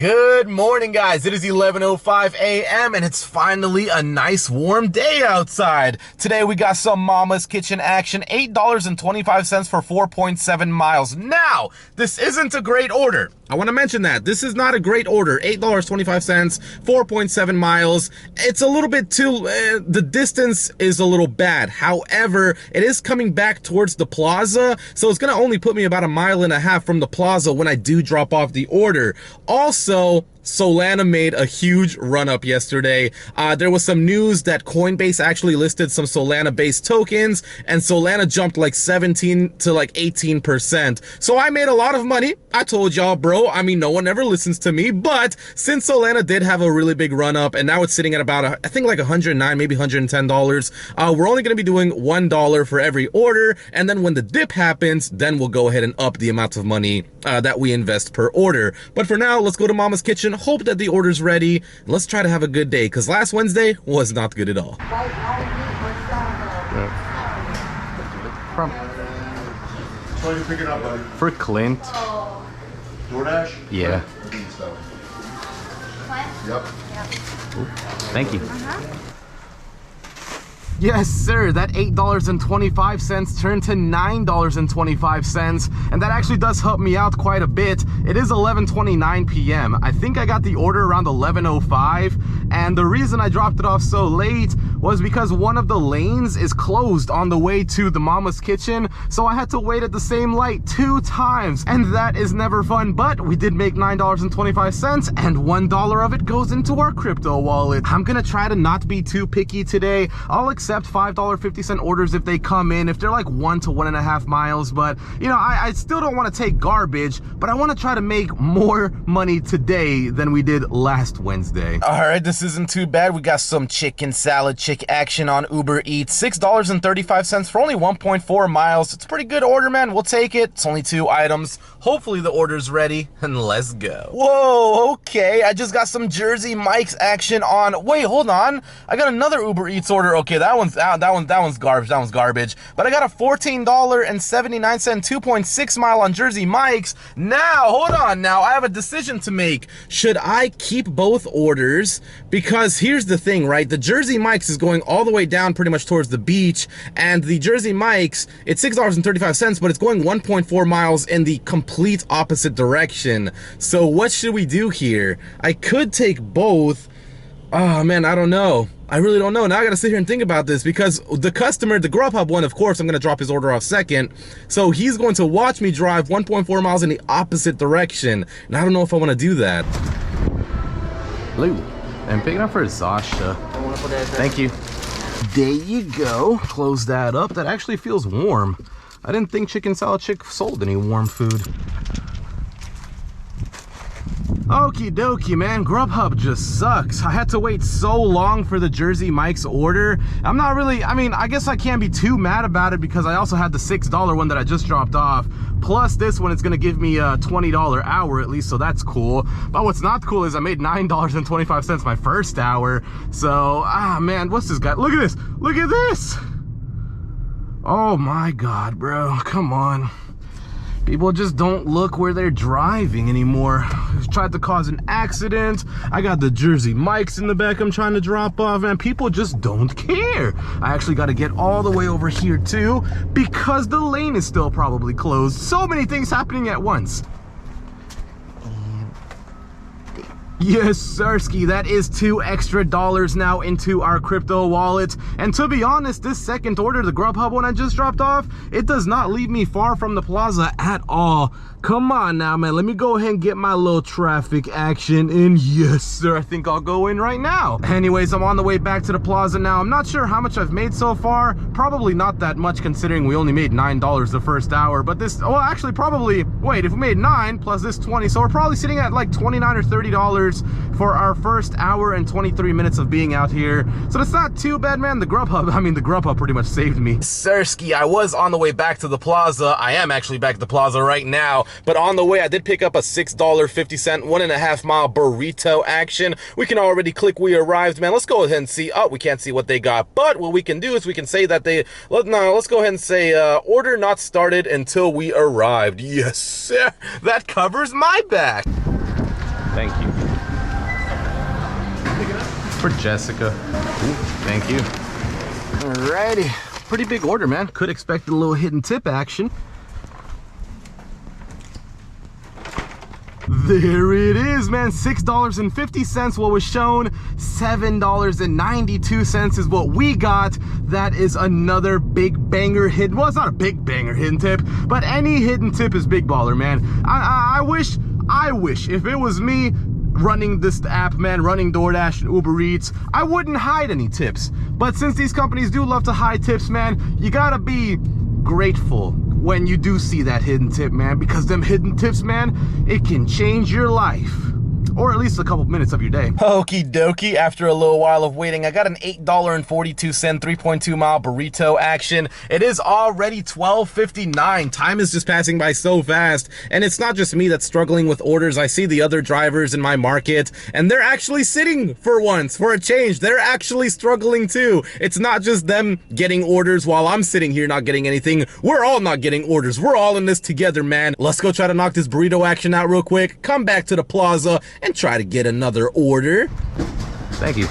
Good morning, guys. It is 11:05 a.m. and it's finally a nice warm day outside. Today we got some Mama's Kitchen action, $8.25 for 4.7 miles. Now, this isn't a great order. I want to mention that. This is not a great order. $8.25, 4.7 miles. It's a little bit too, the distance is a little bad. However, it is coming back towards the plaza, so it's going to only put me about 1.5 miles from the plaza when I do drop off the order. Also, Solana made a huge run up yesterday. There was some news that Coinbase actually listed some Solana based tokens, and Solana jumped like 17 to like 18%. So I made a lot of money. I told y'all, bro. I mean, no one ever listens to me, but since Solana did have a really big run up and now it's sitting at about, I think like $109, maybe $110, we're only going to be doing $1 for every order. And then when the dip happens, then we'll go ahead and up the amount of money that we invest per order. But for now, let's go to Mama's Kitchen. Hope that the order's ready. Let's try to have a good day, because last Wednesday was not good at all. So you pick it up, buddy? For Clint. DoorDash? Yeah. Yep. Ooh, thank you. Yes, sir. That $8.25 turned to $9.25, and that actually does help me out quite a bit. It is 11:29 p.m. I think I got the order around 11:05, and the reason I dropped it off so late was because one of the lanes is closed on the way to the Mama's Kitchen, so I had to wait at the same light 2 times, and that is never fun. But we did make $9.25, and $1 of it goes into our crypto wallet. I'm gonna try to not be too picky today. I'll accept $5.50 orders if they come in, if they're like 1 to 1.5 miles. But you know, I still don't want to take garbage, but I want to try to make more money today than we did last Wednesday. All right, this isn't too bad. We got some chicken salad chick action on Uber Eats, $6.35 for only 1.4 miles. It's a pretty good order, man. We'll take it. It's only 2 items. Hopefully the order's ready, and let's go. Whoa, okay. I just got some Jersey Mike's action on. Wait, hold on. I got another Uber Eats order. Okay, that one's garbage. That one's garbage. But I got a $14.79 2.6 mile on Jersey Mike's. Now, hold on. Now I have a decision to make. Should I keep both orders? Because here's the thing, right? The Jersey Mike's is going all the way down pretty much towards the beach, and the Jersey Mike's, it's $6.35, but it's going 1.4 miles in the complete opposite direction. So what should we do here? I could take both. Oh man, I don't know. I really don't know. Now I gotta sit here and think about this, because the customer, the GrubHub one, of course, I'm gonna drop his order off second. So he's going to watch me drive 1.4 miles in the opposite direction. And I don't know if I wanna do that. Hello. I'm picking up for Zasha. Thank you. There you go. Close that up. That actually feels warm. I didn't think Chicken Salad Chick sold any warm food. Okie dokie, man. GrubHub just sucks. I had to wait so long for the Jersey Mike's order. I'm not really, I mean, I guess I can't be too mad about it, because I also had the $6 one that I just dropped off. Plus this one, it's gonna give me a $20 hour at least, so that's cool. But what's not cool is I made $9.25 my first hour. So, man, what's this guy? Look at this. Look at this. Oh my God, bro. Come on. People just don't look where they're driving anymore. Tried to cause an accident. I got the Jersey Mike's in the back I'm trying to drop off, and people just don't care. I actually got to get all the way over here too, because the lane is still probably closed. So many things happening at once. Yes, sirski, that is $2 extra now into our crypto wallet. And to be honest, this second order, the GrubHub one I just dropped off, it does not leave me far from the plaza at all. Come on now, man. Let me go ahead and get my little traffic action in. Yes, sir. I think I'll go in right now. Anyways, I'm on the way back to the plaza now. I'm not sure how much I've made so far. Probably not that much, considering we only made $9 the first hour. But this, well, actually, probably, wait, if we made 9 plus this 20, so we're probably sitting at like $29 or $30 for our first hour and 23 minutes of being out here. So that's not too bad, man. The GrubHub pretty much saved me. Sirski, I was on the way back to the plaza. I am actually back at the plaza right now. But on the way, I did pick up a $6.50 1.5 mile burrito action. We can already click we arrived, man. Let's go ahead and see. Oh, we can't see what they got. But what we can do is we can say that they, let's go ahead and say order not started until we arrived. Yes, sir. That covers my back. Thank you. For Jessica. Ooh, thank you. Alrighty. Pretty big order, man. Could expect a little hidden tip action. There it is, man. $6.50 what was shown. $7.92 is what we got. That is another big banger hidden. Well, it's not a big banger hidden tip, but any hidden tip is big baller, man. I wish if it was me running this app, man, running DoorDash and Uber Eats, I wouldn't hide any tips. But since these companies do love to hide tips, man, you gotta be grateful when you do see that hidden tip, man, because them hidden tips, man, it can change your life. Or at least a couple minutes of your day. Okie dokie, after a little while of waiting, I got an $8.42 3.2 mile burrito action. It is already 12:59. Time is just passing by so fast. And it's not just me that's struggling with orders. I see the other drivers in my market, and they're actually sitting for once, for a change. They're actually struggling too. It's not just them getting orders while I'm sitting here not getting anything. We're all not getting orders. We're all in this together, man. Let's go try to knock this burrito action out real quick. Come back to the plaza and try to get another order. Thank you.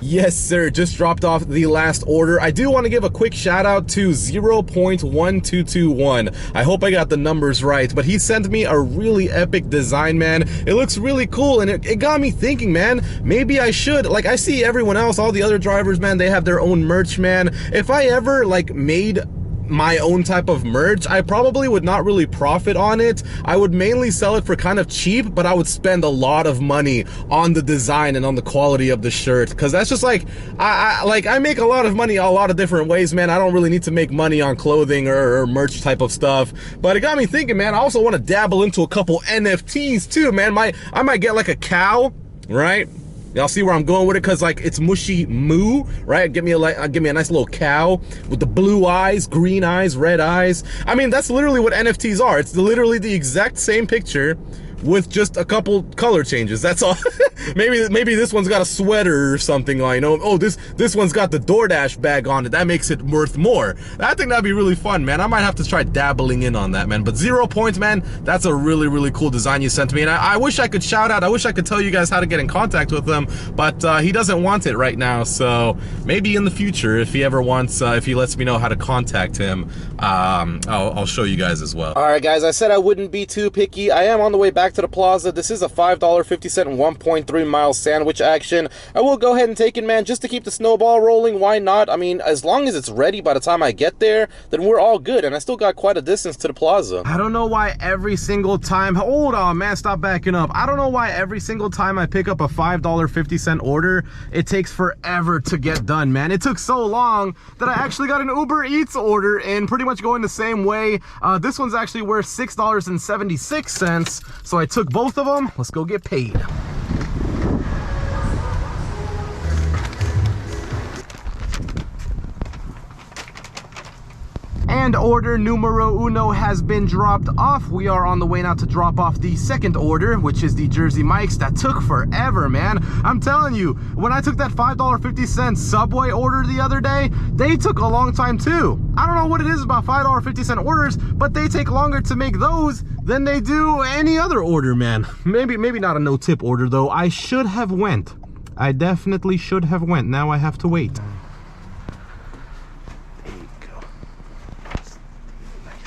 Yes, sir. Just dropped off the last order. I do want to give a quick shout out to 0.1221. I hope I got the numbers right, but he sent me a really epic design, man. It looks really cool, and it got me thinking, man, maybe I should, like, I see everyone else, all the other drivers, man, they have their own merch, man. If I ever, like, made my own type of merch, I probably would not really profit on it. I would mainly sell it for kind of cheap, but I would spend a lot of money on the design and on the quality of the shirt, because that's just like, I make a lot of money a lot of different ways, man. I don't really need to make money on clothing or merch type of stuff. But it got me thinking, man, I also want to dabble into a couple NFTs too, man. I might get like a cow, right? Y'all see where I'm going with it? Cause like it's mushy moo, right? Give me a nice little cow with the blue eyes, green eyes, red eyes. I mean, that's literally what NFTs are. It's literally the exact same picture with just a couple color changes. That's all. maybe this one's got a sweater or something, you know. Oh, this one's got the DoorDash bag on it. That makes it worth more. I think that'd be really fun, man. I might have to try dabbling in on that, man. But 0 points, man. That's a really cool design you sent me, and I wish I could shout out. I wish I could tell you guys how to get in contact with him, but he doesn't want it right now. So maybe in the future, if he ever wants, if he lets me know how to contact him, I'll show you guys as well. All right, guys. I said I wouldn't be too picky. I am on the way back to the plaza. This is a $5.50 1.3 mile sandwich action. I will go ahead and take it, man, just to keep the snowball rolling. Why not? I mean, as long as it's ready by the time I get there, then we're all good. And I still got quite a distance to the plaza. I don't know why every single time, hold on, man, stop backing up. I don't know why every single time I pick up a $5.50 order, it takes forever to get done, man. It took so long that I actually got an Uber Eats order in, pretty much going the same way. This one's actually worth $6.76, so I took both of them. Let's go get paid. And order numero uno has been dropped off. We are on the way now to drop off the second order, which is the Jersey Mike's. That took forever, man. I'm telling you, when I took that $5.50 Subway order the other day, they took a long time too. I don't know what it is about $5.50 orders, but they take longer to make those than they do any other order, man. Maybe not a no tip order though. I should have went. I definitely should have went. Now I have to wait.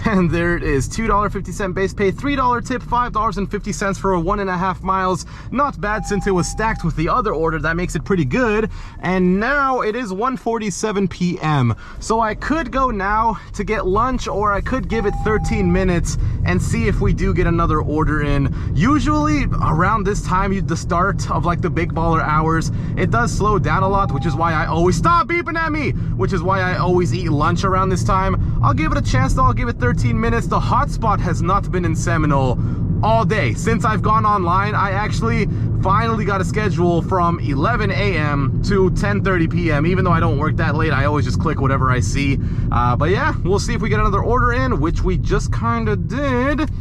And there it is, $2.50 base pay, $3 tip, $5.50 for a 1.5 miles. Not bad since it was stacked with the other order. That makes it pretty good. And now it is 1:47 p.m. So I could go now to get lunch, or I could give it 13 minutes and see if we do get another order in. Usually around this time, the start of like the big baller hours, it does slow down a lot, which is why I always stop beeping at me, which is why I always eat lunch around this time. I'll give it a chance though. I'll give it 13 minutes. The hotspot has not been in Seminole all day. Since I've gone online, I actually finally got a schedule from 11 a.m. to 10:30 p.m. Even though I don't work that late, I always just click whatever I see. But yeah, we'll see if we get another order in, which we just kind of did.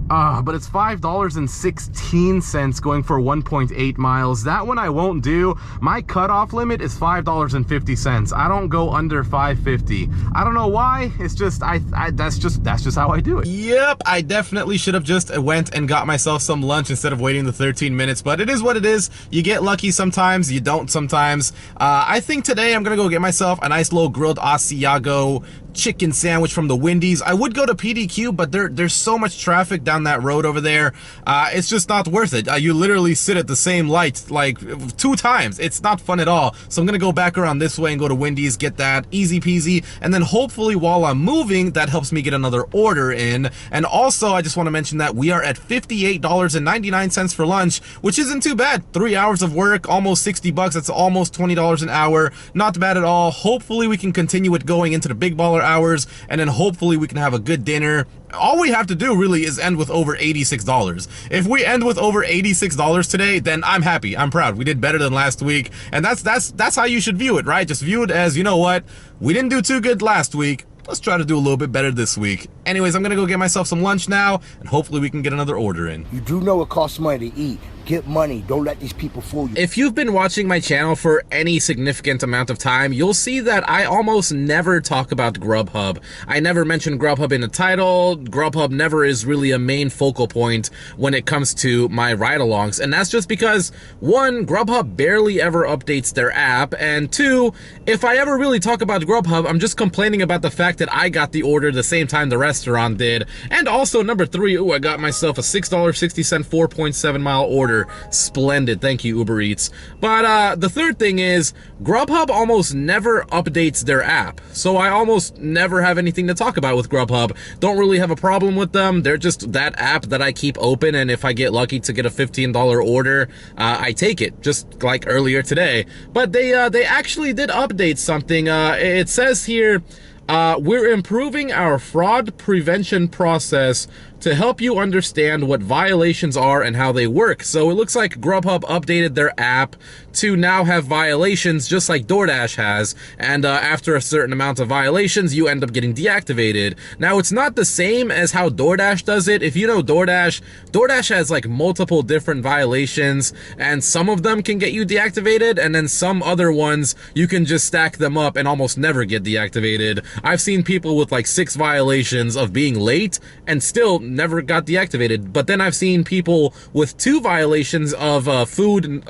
But it's $5.16 going for 1.8 miles. That one I won't do. My cutoff limit is $5.50. I don't go under $5.50. I don't know why. It's just that's just how I do it. Yep, I definitely should have just went and got myself some lunch instead of waiting the 13 minutes, but it is what it is. You get lucky sometimes, you don't sometimes. I think today I'm gonna go get myself a nice little grilled Asiago chicken sandwich from the Wendy's. I would go to PDQ, but there's so much traffic down that road over there. It's just not worth it. You literally sit at the same light like 2 times. It's not fun at all. So I'm gonna go back around this way and go to Wendy's, get that easy peasy, and then hopefully while I'm moving, that helps me get another order in. And also, I just want to mention that we are at $58.99 for lunch, which isn't too bad. 3 hours of work, almost 60 bucks. That's almost $20 an hour. Not bad at all. Hopefully we can continue it going into the big baller hours, and then hopefully we can have a good dinner. All we have to do really is end with over $86. If we end with over $86 today, then I'm happy. I'm proud. We did better than last week, and that's how you should view it, right? Just view it as, you know what, we didn't do too good last week. Let's try to do a little bit better this week. Anyways, I'm gonna go get myself some lunch now, and hopefully we can get another order in. You do know it costs money to eat. Get money. Don't let these people fool you. If you've been watching my channel for any significant amount of time, you'll see that I almost never talk about GrubHub. I never mention GrubHub in the title. GrubHub never is really a main focal point when it comes to my ride-alongs. And that's just because, 1, GrubHub barely ever updates their app, and 2, if I ever really talk about GrubHub, I'm just complaining about the fact that I got the order the same time the restaurant did. And also, number 3, I got myself a $6.60 4.7 mile order. Splendid, thank you Uber Eats. But the third thing is, GrubHub almost never updates their app, so I almost never have anything to talk about with GrubHub. Don't really have a problem with them. They're just that app that I keep open, and if I get lucky to get a $15 order, I take it, just like earlier today. But they actually did update something. It says here, we're improving our fraud prevention process to help you understand what violations are and how they work. So it looks like GrubHub updated their app to now have violations just like DoorDash has, and after a certain amount of violations, you end up getting deactivated. Now, it's not the same as how DoorDash does it. If you know DoorDash has like multiple different violations, and some of them can get you deactivated, and then some other ones, you can just stack them up and almost never get deactivated. I've seen people with like 6 violations of being late and still never got deactivated. But then I've seen people with 2 violations of food,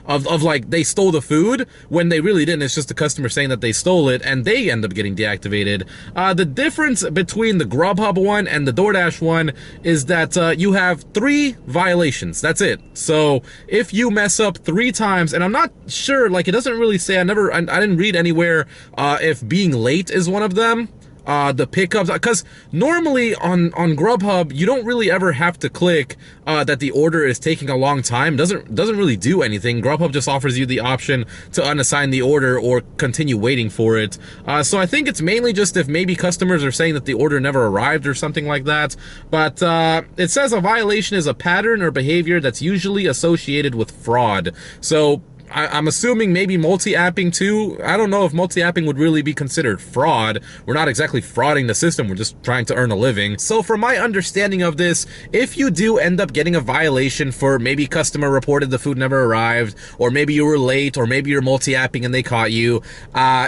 of like they stole the food when they really didn't. It's just the customer saying that they stole it, and they end up getting deactivated. The difference between the GrubHub one and the DoorDash one is that you have 3 violations. That's it. So if you mess up 3 times, and I'm not sure, like it doesn't really say, I didn't read anywhere if being late is one of them. The pickups, because normally on GrubHub you don't really ever have to click that the order is taking a long time. Doesn't really do anything. GrubHub just offers you the option to unassign the order or continue waiting for it. So I think it's mainly just if maybe customers are saying that the order never arrived or something like that. But it says a violation is a pattern or behavior that's usually associated with fraud. So I'm assuming maybe multi-apping too. I don't know if multi-apping would really be considered fraud. We're not exactly frauding the system, we're just trying to earn a living. So from my understanding of this, if you do end up getting a violation for maybe customer reported the food never arrived, or maybe you were late, or maybe you're multi-apping and they caught you,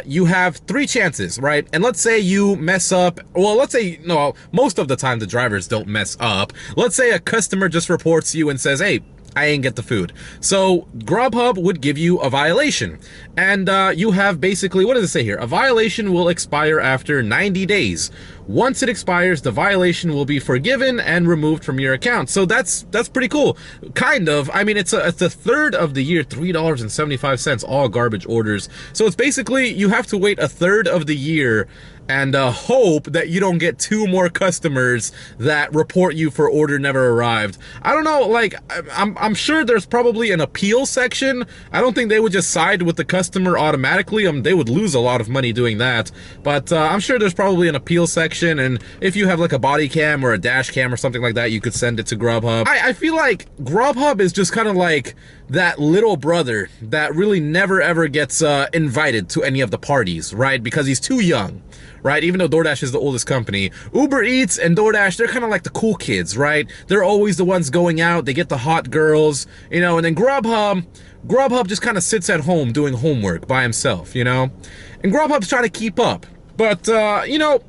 you have 3 chances, right? And let's say you mess up, well, let's say, no, most of the time the drivers don't mess up. Let's say a customer just reports you and says, hey, I ain't get the food. So GrubHub would give you a violation, and you have basically, what does it say here? A violation will expire after 90 days. Once it expires, the violation will be forgiven and removed from your account. So that's pretty cool. Kind of. I mean, it's a third of the year, $3.75, all garbage orders. So it's basically, you have to wait a third of the year and hope that you don't get 2 more customers that report you for order never arrived. I don't know, like, I'm sure there's probably an appeal section. I don't think they would just side with the customer automatically. They would lose a lot of money doing that. But I'm sure there's probably an appeal section, and if you have like a body cam or a dash cam or something like that, you could send it to GrubHub. I feel like GrubHub is just kind of like that little brother that really never ever gets invited to any of the parties, right? Because he's too young, right? Even though DoorDash is the oldest company, Uber Eats and DoorDash, they're kind of like the cool kids, right? They're always the ones going out, they get the hot girls, you know, and then GrubHub just kind of sits at home doing homework by himself, you know? And GrubHub's trying to keep up. But, you know,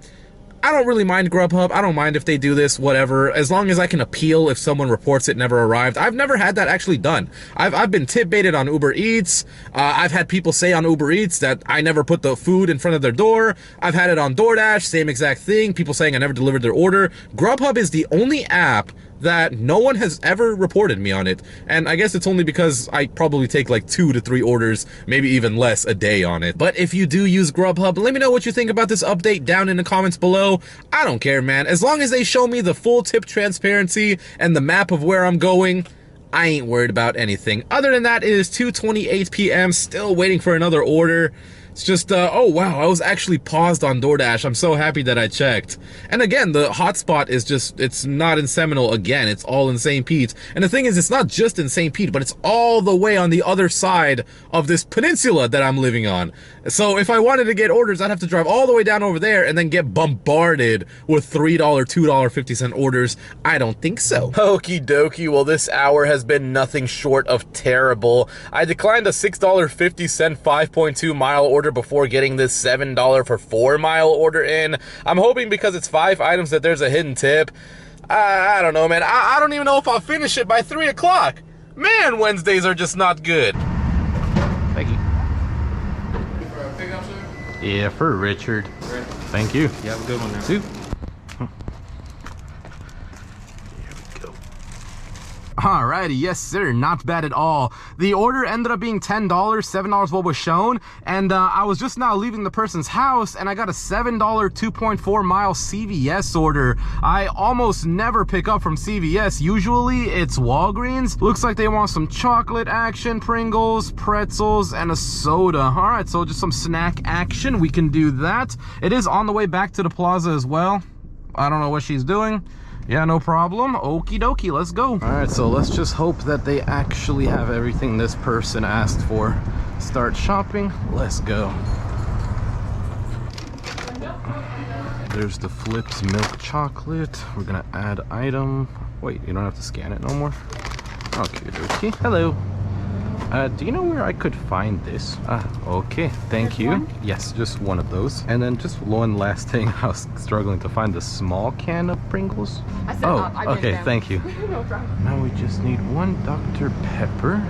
I don't really mind GrubHub. I don't mind if they do this, whatever, as long as I can appeal if someone reports it never arrived. I've never had that actually done. I've been tip baited on Uber Eats. I've had people say on Uber Eats that I never put the food in front of their door. I've had it on DoorDash, same exact thing. People saying I never delivered their order. GrubHub is the only app that no one has ever reported me on it, and I guess it's only because I probably take like 2 to 3 orders, maybe even less, a day on it. But if you do use GrubHub, let me know what you think about this update down in the comments below. I don't care, man. As long as they show me the full tip transparency and the map of where I'm going, I ain't worried about anything. Other than that, it is 2:28 p.m. still waiting for another order. It's just, oh wow, I was actually paused on DoorDash. I'm so happy that I checked. And again, the hotspot is just, it's not in Seminole again, it's all in St. Pete. And the thing is, it's not just in St. Pete, but it's all the way on the other side of this peninsula that I'm living on. So if I wanted to get orders, I'd have to drive all the way down over there and then get bombarded with $3, $2.50 orders. I don't think so. Okie dokie, well this hour has been nothing short of terrible. I declined a $6.50 5.2 mile order before getting this $7 for 4 mile order in. I'm hoping because it's 5 items that there's a hidden tip. I don't know, man. I don't even know if I'll finish it by 3 o'clock. Man, Wednesdays are just not good. Thank you. For a pickup, sir? Yeah, for Richard. Right. Thank you. You have a good one now. Two. Alrighty, yes sir, not bad at all. The order ended up being $10, $7 what was shown, and I was just now leaving the person's house and I got a $7 2.4 mile CVS order. I almost never pick up from CVS, usually it's Walgreens. Looks like they want some chocolate action, Pringles, pretzels, and a soda. Alright, so just some snack action, we can do that. It is on the way back to the plaza as well. I don't know what she's doing. Yeah, no problem. Okie dokie, let's go. All right, so let's just hope that they actually have everything this person asked for. Start shopping, let's go. There's the Flips milk chocolate. We're gonna add item. Wait, you don't have to scan it no more? Okay, dokie. Hello. Do you know where I could find this? Okay, thank you. One? Yes, just one of those. And then just one last thing, I was struggling to find the small can of Pringles. I said oh, I okay, thank you. No problem. Now we just need one Dr. Pepper.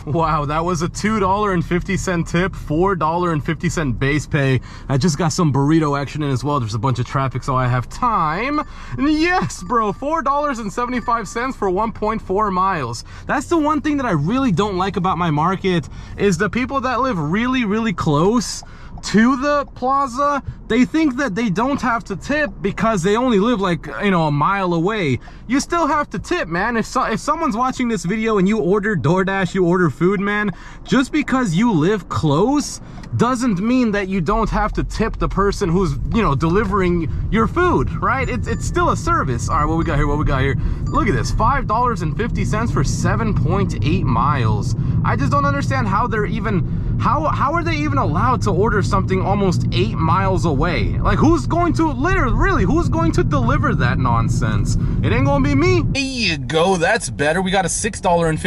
Wow, that was a $2.50 tip, $4.50 base pay. I just got some burrito action in as well. There's a bunch of traffic, so I have time. And yes, bro, $4.75 for 1.4 miles. That's the one thing that I really don't like about my market, is the people that live really, really close to the plaza, they think that they don't have to tip because they only live like, you know, a mile away. You still have to tip, man. If someone's watching this video and you order DoorDash, you order food, man, just because you live close doesn't mean that you don't have to tip the person who's, you know, delivering your food, right? It's still a service. All right, what we got here? Look at this, $5.50 for 7.8 miles. I just don't understand how they're even, how are they even allowed to order something almost 8 miles away? Like, who's going to, really, who's going to deliver that nonsense? It ain't gonna be me. There you go, that's better. We got a $6.50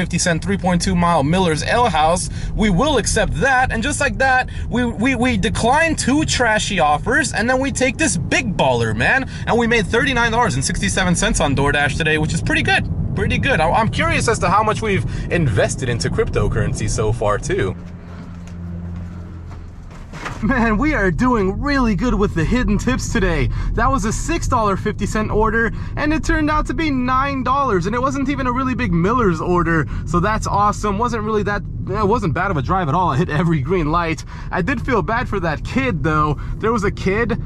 3.2 mile Miller's Ale House. We will accept that, and just like that, we decline 2 trashy offers, and then we take this big baller, man. And we made $39.67 on DoorDash today, which is pretty good. Pretty good. I'm curious as to how much we've invested into cryptocurrency so far, too. Man, we are doing really good with the hidden tips today. That was a $6.50 order, and it turned out to be $9, and it wasn't even a really big Miller's order, so that's awesome. It wasn't bad of a drive at all. I hit every green light. I did feel bad for that kid, though. There was a kid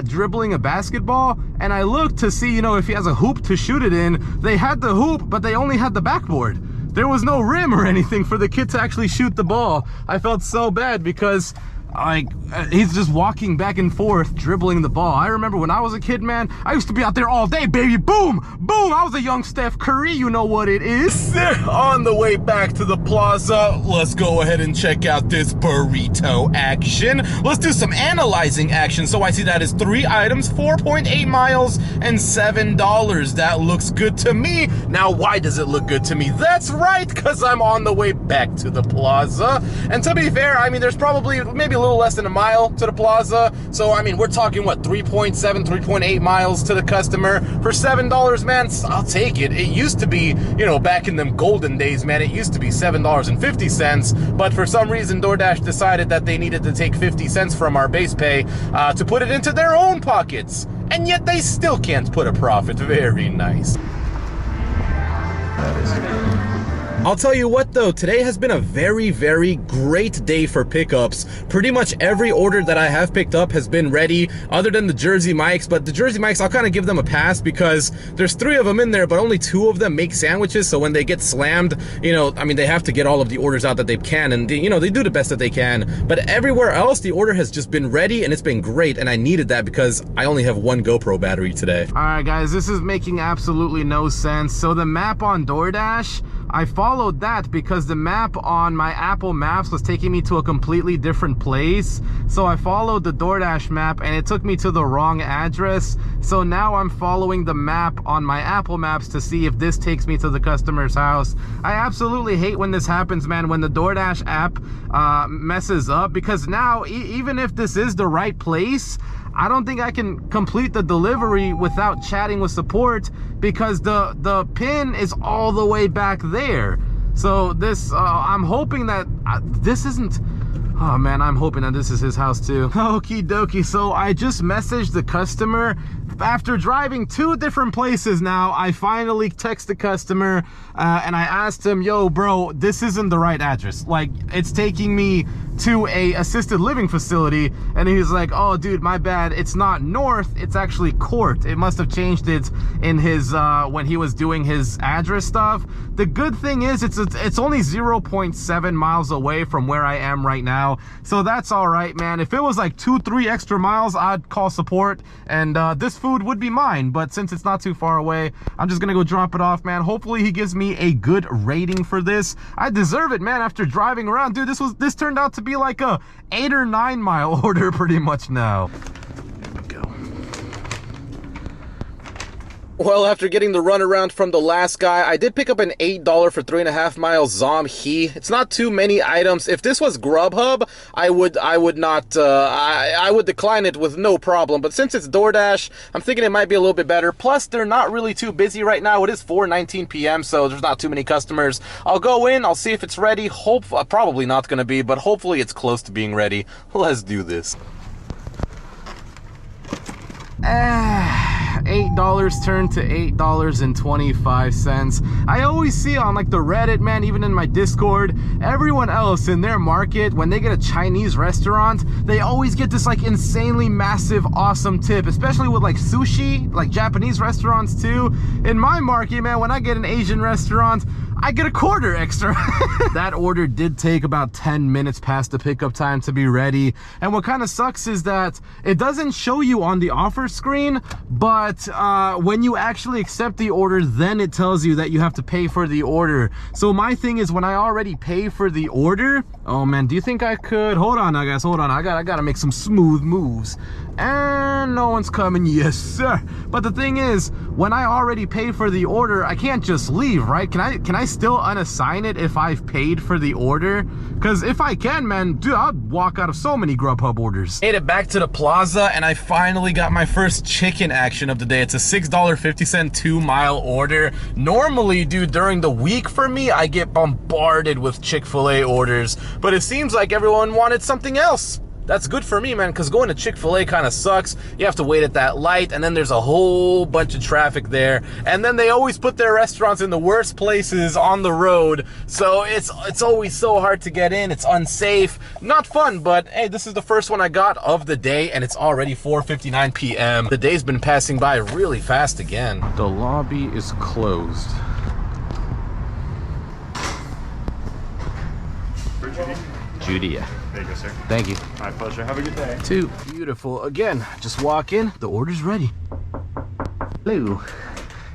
dribbling a basketball, and I looked to see, you know, if he has a hoop to shoot it in. They had the hoop, but they only had the backboard. There was no rim or anything for the kid to actually shoot the ball. I felt so bad because like he's just walking back and forth, dribbling the ball. I remember when I was a kid, man, I used to be out there all day, baby. Boom, boom. I was a young Steph Curry. You know what it is. On the way back to the plaza, let's go ahead and check out this burrito action. Let's do some analyzing action. So I see that is 3 items, 4.8 miles, and $7. That looks good to me. Now, why does it look good to me? That's right, because I'm on the way back to the plaza. And to be fair, I mean, there's probably maybe a little less than a mile to the plaza. So, I mean, we're talking, what, 3.7, 3.8 miles to the customer for $7, man. I'll take it. It used to be, you know, back in them golden days, man, it used to be $7.50, but for some reason, DoorDash decided that they needed to take 50 cents from our base pay to put it into their own pockets. And yet they still can't put a profit. Very nice. I'll tell you what though, today has been a very, very great day for pickups. Pretty much every order that I have picked up has been ready, other than the Jersey Mike's. But the Jersey Mike's, I'll kind of give them a pass because there's 3 of them in there, but only 2 of them make sandwiches. So when they get slammed, you know, I mean, they have to get all of the orders out that they can, and they, you know, they do the best that they can. But everywhere else, the order has just been ready, and it's been great. And I needed that because I only have 1 GoPro battery today. All right, guys, this is making absolutely no sense. So the map on DoorDash, I followed that because the map on my Apple Maps was taking me to a completely different place. So I followed the DoorDash map and it took me to the wrong address. So now I'm following the map on my Apple Maps to see if this takes me to the customer's house. I absolutely hate when this happens, man, when the DoorDash app messes up, because now even if this is the right place, I don't think I can complete the delivery without chatting with support because the pin is all the way back there. So this, I'm hoping that this isn't, oh man, I'm hoping that this is his house too. Okie dokie, so I just messaged the customer. After driving 2 different places now, I finally text the customer and I asked him, yo bro, this isn't the right address. Like, it's taking me to a assisted living facility. And he's like, oh dude, my bad, it's not north, it's actually Court. It must have changed it in his when he was doing his address stuff. The good thing is it's only 0.7 miles away from where I am right now, so that's all right, man. If it was like 2-3 extra miles, I'd call support and this food would be mine. But since it's not too far away, I'm just gonna go drop it off, man. Hopefully he gives me a good rating for this. I deserve it, man. After driving around, dude, this turned out to be like a 8 or 9 mile order pretty much now. There we go. Well, after getting the runaround from the last guy, I did pick up an $8 for 3.5 miles Zom He. It's not too many items. If this was GrubHub, I would decline it with no problem. But since it's DoorDash, I'm thinking it might be a little bit better. Plus, they're not really too busy right now. It is 4:19 p.m., so there's not too many customers. I'll go in, I'll see if it's ready. Probably not going to be, but hopefully it's close to being ready. Let's do this. $8 turned to $8.25. I always see on like the Reddit, man, even in my Discord, everyone else in their market, when they get a Chinese restaurant, they always get this like insanely massive awesome tip, especially with like sushi, like Japanese restaurants too. In my market, man, when I get an Asian restaurant, I get a quarter extra. That order did take about 10 minutes past the pickup time to be ready. And what kind of sucks is that it doesn't show you on the offer screen, but when you actually accept the order, then it tells you that you have to pay for the order. So my thing is, when I already pay for the order, oh man, do you think I could? Hold on, guys, hold on. I gotta make some smooth moves. And no one's coming. Yes, sir. But the thing is, when I already pay for the order, I can't just leave, right? Can I still unassign it if I've paid for the order? Because if I can, man, dude, I'd walk out of so many GrubHub orders. Made it back to the plaza, and I finally got my first chicken action of the day. It's a $6.50 2-mile order. Normally, dude, during the week for me, I get bombarded with Chick-fil-A orders, but it seems like everyone wanted something else. That's good for me, man, because going to Chick-fil-A kind of sucks. You have to wait at that light, and then there's a whole bunch of traffic there. And then they always put their restaurants in the worst places on the road. So it's always so hard to get in. It's unsafe. Not fun, but hey, this is the first one I got of the day, and it's already 4:59 p.m. The day's been passing by really fast again. The lobby is closed. Judy. There you go, sir. Thank you. My pleasure. Have a good day. Two. Beautiful. Again, just walk in. The order's ready. Hello.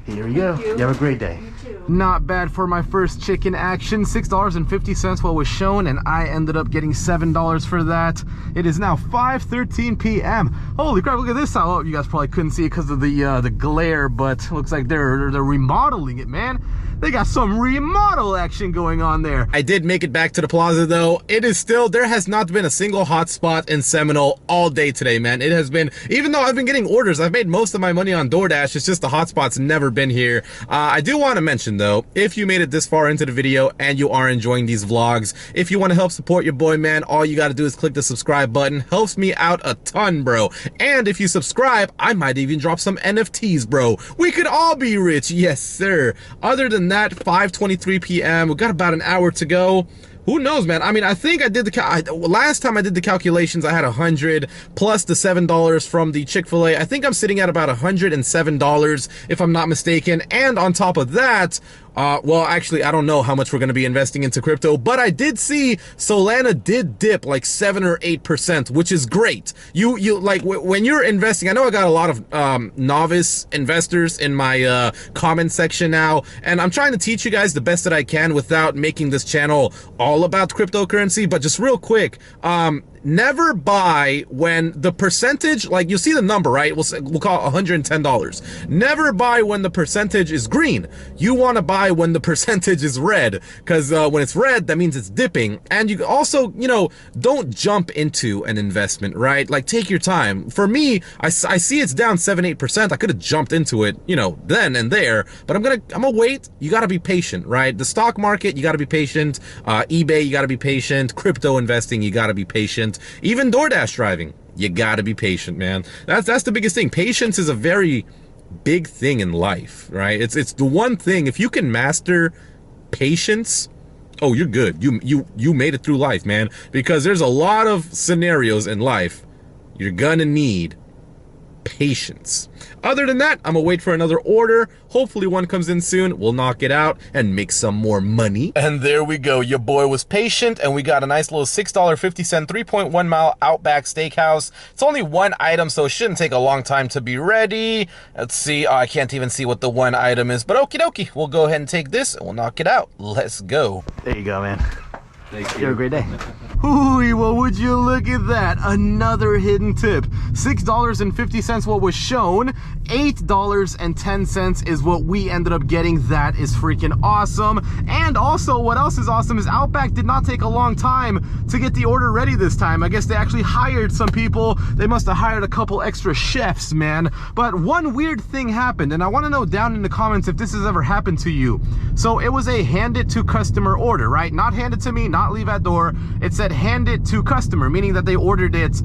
Here we go. You have a great day. Not bad for my first chicken action. $6.50 what was shown, and I ended up getting $7 for that. It is now 5:13 p.m. Holy crap, look at this. Oh, you guys probably couldn't see it because of the glare, but looks like they're remodeling it, man. They got some remodel action going on there. I did make it back to the plaza though. It is still, there has not been a single hotspot in Seminole all day today, man. It has been, even though I've been getting orders, I've made most of my money on DoorDash. It's just the hotspot's never been here. I do want to mention though, if you made it this far into the video and you are enjoying these vlogs, if you want to help support your boy, man, all you got to do is click the subscribe button. Helps me out a ton, bro. And if you subscribe, I might even drop some NFTs, bro. We could all be rich. Yes, sir. Other than that, 5:23 p.m. we got about an hour to go. Who knows, man? I mean, I think I did the last time I did the calculations, I had 100 plus the $7 from the Chick-fil-A. I think I'm sitting at about $107 if I'm not mistaken. And on top of that, well, actually, I don't know how much we're going to be investing into crypto, but I did see Solana did dip like 7 or 8%, which is great. You like when you're investing, I know I got a lot of novice investors in my comment section now, and I'm trying to teach you guys the best that I can without making this channel all about cryptocurrency. But just real quick, never buy when the percentage, like you see the number, right? We'll call it $110. Never buy when the percentage is green. You want to buy when the percentage is red, because when it's red, that means it's dipping. And you also, you know, don't jump into an investment, right? Like, take your time. For me, I see it's down 7-8%. I could have jumped into it, you know, then and there, but I'm gonna wait. You got to be patient, right? The stock market, you got to be patient. eBay, you got to be patient. Crypto investing, you got to be patient. Even DoorDash driving, you gotta be patient, man. That's the biggest thing. Patience is a very big thing in life, right? It's the one thing, if you can master patience, oh, you're good. You made it through life, man. Because there's a lot of scenarios in life you're gonna need patience. Other than that, I'm gonna wait for another order. Hopefully one comes in soon. We'll knock it out and make some more money. And there we go. Your boy was patient, and we got a nice little $6.50 3.1 mile Outback Steakhouse. It's only one item, so it shouldn't take a long time to be ready. Let's see. Oh, I can't even see what the one item is, but okie dokie. We'll go ahead and take this and we'll knock it out. Let's go. There you go, man. Thank you. You have a great day. Ooh, well, would you look at that? Another hidden tip. $6.50 what was shown. $8.10 is what we ended up getting. That is freaking awesome. And also, what else is awesome is Outback did not take a long time to get the order ready this time. I guess they actually hired some people. They must have hired a couple extra chefs, man. But one weird thing happened, and I want to know down in the comments if this has ever happened to you. So it was a hand it to customer order, right? Not hand it to me, not leave at door. It said hand it to customer, meaning that they ordered it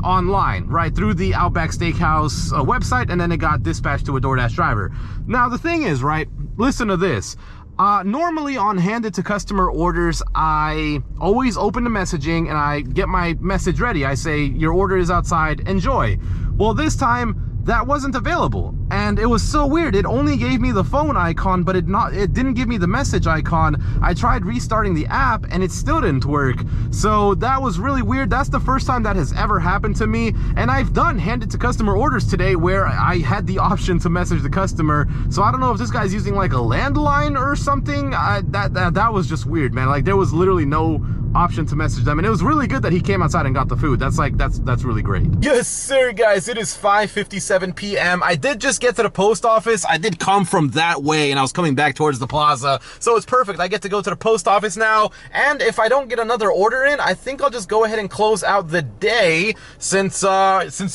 online, right, through the Outback Steakhouse website, and then it got dispatched to a DoorDash driver. Now the thing is, right, listen to this. Normally on handed to customer orders, I always open the messaging and I get my message ready. I say, your order is outside, enjoy. Well, this time that wasn't available, and it was so weird. It only gave me the phone icon, but it didn't give me the message icon. I tried restarting the app and it still didn't work. So that was really weird. That's the first time that has ever happened to me, and I've done handed to customer orders today where I had the option to message the customer. So I don't know if this guy's using like a landline or something. That was just weird, man. Like, there was literally no option to message them, and it was really good that he came outside and got the food. That's really great. Yes, sir, guys. It is 5:57 p.m. I did just get to the post office. I did come from that way, and I was coming back towards the plaza, so it's perfect. I get to go to the post office now, and if I don't get another order in, I think I'll just go ahead and close out the day, since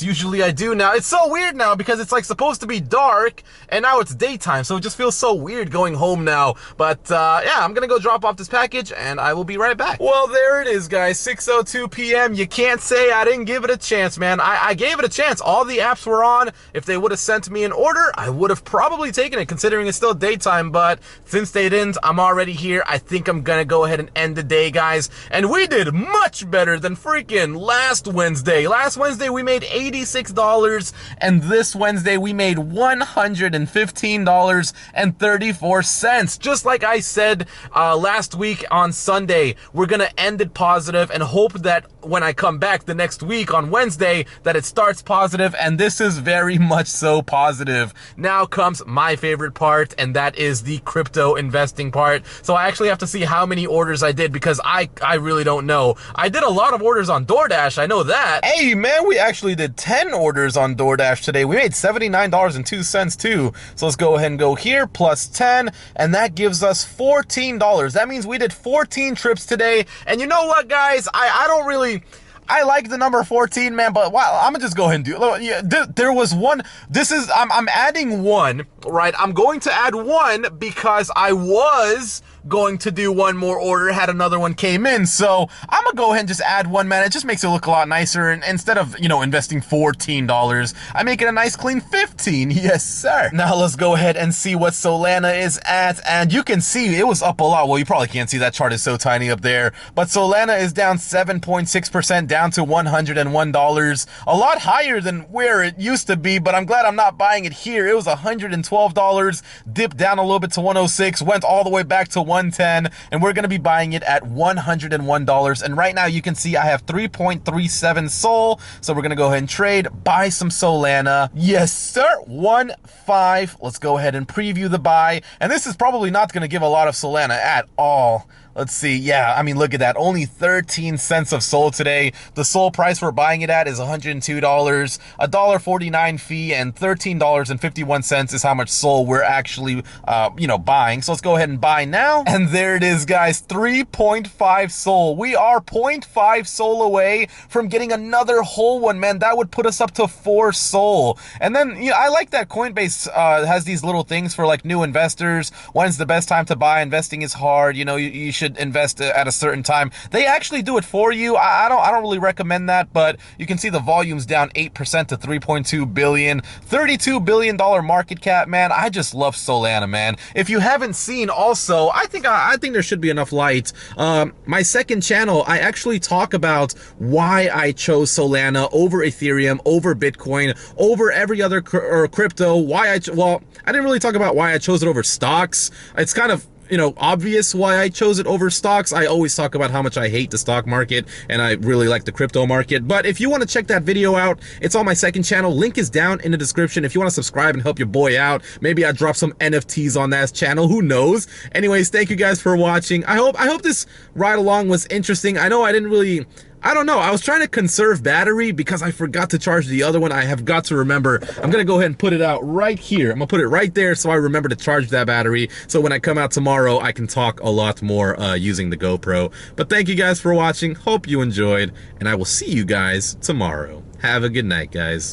usually I do now. It's so weird now because it's like supposed to be dark, and now it's daytime, so it just feels so weird going home now. But yeah, I'm gonna go drop off this package, and I will be right back. Well, there it is, guys. 6:02 p.m. You can't say I didn't give it a chance, man. I gave it a chance. All the apps were on. If they would have sent me an an order, I would have probably taken it considering it's still daytime, but since they didn't, I'm already here. I think I'm gonna go ahead and end the day, guys. And we did much better than freaking last Wednesday. Last Wednesday we made $86, and this Wednesday we made $115.34. Just like I said last week on Sunday, we're gonna end it positive and hope that when I come back the next week on Wednesday that it starts positive, and this is very much so positive. Now comes my favorite part, and that is the crypto investing part. So I actually have to see how many orders I did, because I really don't know. I did a lot of orders on DoorDash, I know that. Hey man, we actually did 10 orders on DoorDash today. We made $79.02 too. So let's go ahead and go here, plus 10, and that gives us $14. That means we did 14 trips today. And you know what, guys? I don't really... I like the number 14, man, but wow, I'm gonna just go ahead and do it. Yeah, there was one. I'm adding one, right? I'm going to add one because I was going to do one more order, had another one came in. So I'm gonna go ahead and just add one, man. It just makes it look a lot nicer. And instead of, you know, investing $14, I make it a nice clean 15. Yes, sir. Now let's go ahead and see what Solana is at. And you can see it was up a lot. Well, you probably can't see, that chart is so tiny up there. But Solana is down 7.6%, down to $101. A lot higher than where it used to be, but I'm glad I'm not buying it here. It was $112, dipped down a little bit to 106, went all the way back to 110, and we're going to be buying it at $101. And right now you can see I have 3.37 Sol, so we're going to go ahead and trade, buy some Solana. Yes, sir. 1.5. Let's go ahead and preview the buy. And this is probably not going to give a lot of Solana at all. Let's see. Yeah, I mean, look at that. Only 13 cents of Sol today. The Sol price we're buying it at is $102, $1.49 fee, and $13.51 is how much Sol we're actually, buying. So let's go ahead and buy now. And there it is, guys. 3.5 Sol. We are 0.5 Sol away from getting another whole one, man. That would put us up to 4 Sol. And then, you know, I like that Coinbase has these little things for like new investors. When's the best time to buy? Investing is hard. You know, you should invest at a certain time. They actually do it for you. I don't really recommend that, but you can see the volume's down 8% to 3.2 billion, $32 billion market cap, man. I just love Solana, man. If you haven't seen also, I think there should be enough light. My second channel, I actually talk about why I chose Solana over Ethereum, over Bitcoin, over every other crypto. I didn't really talk about why I chose it over stocks. It's kind of, you know, obvious why I chose it over stocks. I always talk about how much I hate the stock market and I really like the crypto market. But if you want to check that video out, it's on my second channel. Link is down in the description. If you want to subscribe and help your boy out, maybe I drop some NFTs on that channel. Who knows? Anyways, thank you guys for watching. I hope this ride along was interesting. I know I don't know. I was trying to conserve battery because I forgot to charge the other one. I have got to remember. I'm going to go ahead and put it out right here. I'm going to put it right there so I remember to charge that battery. So when I come out tomorrow, I can talk a lot more using the GoPro. But thank you guys for watching. Hope you enjoyed. And I will see you guys tomorrow. Have a good night, guys.